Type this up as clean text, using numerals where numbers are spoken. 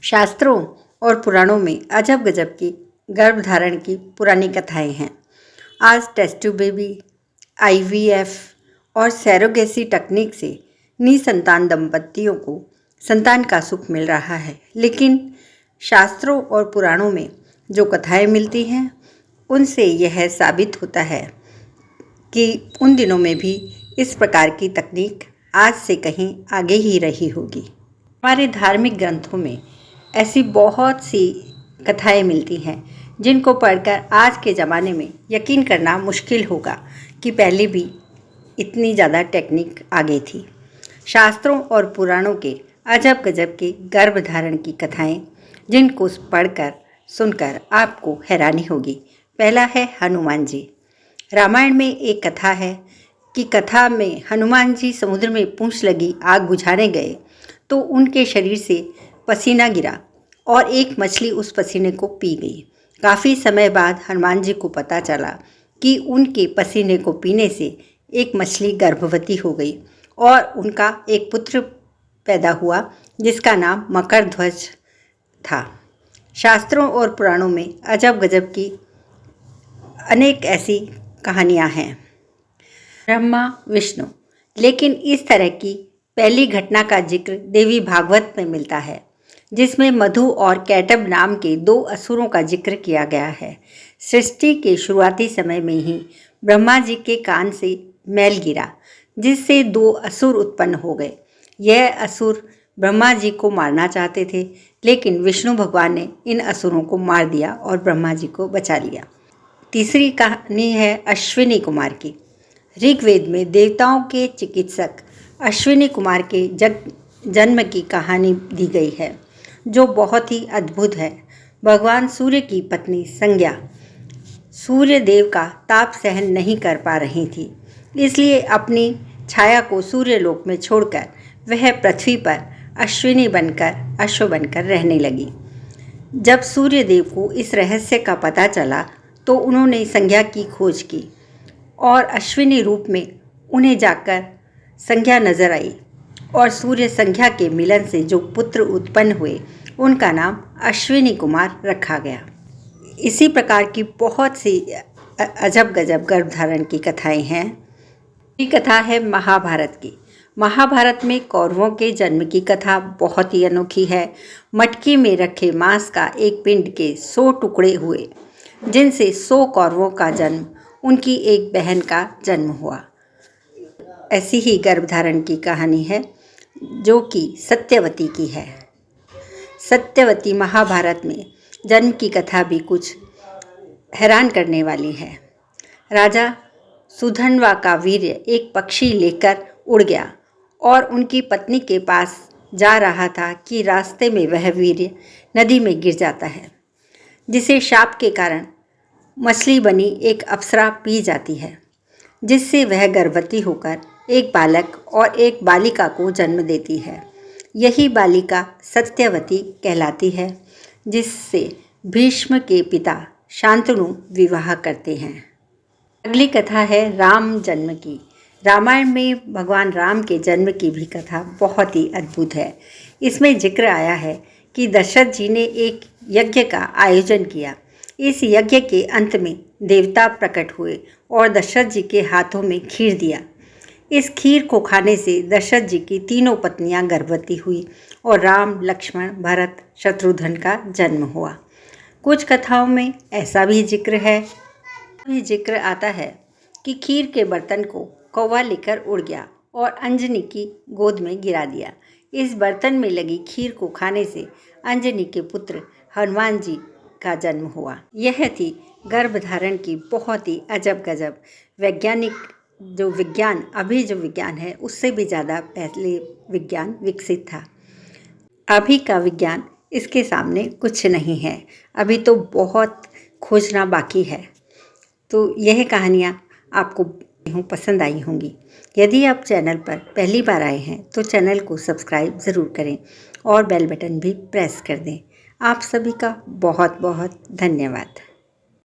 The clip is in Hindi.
शास्त्रों और पुराणों में अजब गजब की गर्भधारण की पुरानी कथाएं हैं। आज टेस्ट ट्यूब बेबी, आईवीएफ और सैरोगेसी तकनीक से निसंतान दंपतियों को संतान का सुख मिल रहा है, लेकिन शास्त्रों और पुराणों में जो कथाएं मिलती हैं उनसे यह साबित होता है कि उन दिनों में भी इस प्रकार की तकनीक आज से कहीं आगे ही रही होगी। हमारे धार्मिक ग्रंथों में ऐसी बहुत सी कथाएं मिलती हैं जिनको पढ़कर आज के ज़माने में यकीन करना मुश्किल होगा कि पहले भी इतनी ज़्यादा टेक्निक आगे थी। शास्त्रों और पुराणों के अजब गजब के गर्भधारण की कथाएं जिनको पढ़कर सुनकर आपको हैरानी होगी। पहला है हनुमान जी। रामायण में एक कथा है कि कथा में हनुमान जी समुद्र में पूंछ लगी आग बुझाने गए तो उनके शरीर से पसीना गिरा और एक मछली उस पसीने को पी गई। काफ़ी समय बाद हनुमान जी को पता चला कि उनके पसीने को पीने से एक मछली गर्भवती हो गई और उनका एक पुत्र पैदा हुआ जिसका नाम मकरध्वज था। शास्त्रों और पुराणों में अजब गजब की अनेक ऐसी कहानियाँ हैं। ब्रह्मा विष्णु, लेकिन इस तरह की पहली घटना का जिक्र देवी भागवत में मिलता है जिसमें मधु और कैटब नाम के दो असुरों का जिक्र किया गया है। सृष्टि के शुरुआती समय में ही ब्रह्मा जी के कान से मैल गिरा जिससे दो असुर उत्पन्न हो गए। यह असुर ब्रह्मा जी को मारना चाहते थे, लेकिन विष्णु भगवान ने इन असुरों को मार दिया और ब्रह्मा जी को बचा लिया। तीसरी कहानी है अश्विनी कुमार की। ऋग्वेद में देवताओं के चिकित्सक अश्विनी कुमार के जन्म की कहानी दी गई है जो बहुत ही अद्भुत है। भगवान सूर्य की पत्नी संज्ञा सूर्य देव का ताप सहन नहीं कर पा रही थी, इसलिए अपनी छाया को सूर्यलोक में छोड़कर वह पृथ्वी पर अश्विनी बनकर अश्व बनकर रहने लगी। जब सूर्य देव को इस रहस्य का पता चला तो उन्होंने संज्ञा की खोज की और अश्विनी रूप में उन्हें जाकर संज्ञा नजर आई और सूर्य संज्ञा के मिलन से जो पुत्र उत्पन्न हुए उनका नाम अश्विनी कुमार रखा गया। इसी प्रकार की बहुत सी अजब गजब गर्भधारण की कथाएं हैं। ये कथा है महाभारत की। महाभारत में कौरवों के जन्म की कथा बहुत ही अनोखी है। मटकी में रखे मांस का एक पिंड के 100 टुकड़े हुए जिनसे 100 कौरवों का जन्म, उनकी एक बहन का जन्म हुआ। ऐसी ही गर्भधारण की कहानी है जो कि सत्यवती की है। सत्यवती महाभारत में जन्म की कथा भी कुछ हैरान करने वाली है। राजा सुधन्वा का वीर्य एक पक्षी लेकर उड़ गया और उनकी पत्नी के पास जा रहा था कि रास्ते में वह वीर्य नदी में गिर जाता है, जिसे शाप के कारण मछली बनी एक अप्सरा पी जाती है, जिससे वह गर्भवती होकर एक बालक और एक बालिका को जन्म देती है। यही बालिका सत्यवती कहलाती है, जिससे भीष्म के पिता शांतनु विवाह करते हैं। अगली कथा है राम जन्म की। रामायण में भगवान राम के जन्म की भी कथा बहुत ही अद्भुत है। इसमें जिक्र आया है कि दशरथ जी ने एक यज्ञ का आयोजन किया। इस यज्ञ के अंत में देवता प्रकट हुए और दशरथ जी के हाथों में खीर दिया। इस खीर को खाने से दशरथ जी की तीनों पत्नियां गर्भवती हुई और राम, लक्ष्मण, भरत, शत्रुघ्न का जन्म हुआ। कुछ कथाओं में ऐसा भी जिक्र आता है कि खीर के बर्तन को कौवा लेकर उड़ गया और अंजनी की गोद में गिरा दिया। इस बर्तन में लगी खीर को खाने से अंजनी के पुत्र हनुमान जी का जन्म हुआ। यह थी गर्भधारण की बहुत ही अजब गजब अभी जो विज्ञान है उससे भी ज़्यादा पहले विज्ञान विकसित था। अभी का विज्ञान इसके सामने कुछ नहीं है। अभी तो बहुत खोजना बाकी है। तो यह कहानियाँ आपको पसंद आई होंगी। यदि आप चैनल पर पहली बार आए हैं तो चैनल को सब्सक्राइब ज़रूर करें और बेल बटन भी प्रेस कर दें। आप सभी का बहुत बहुत धन्यवाद।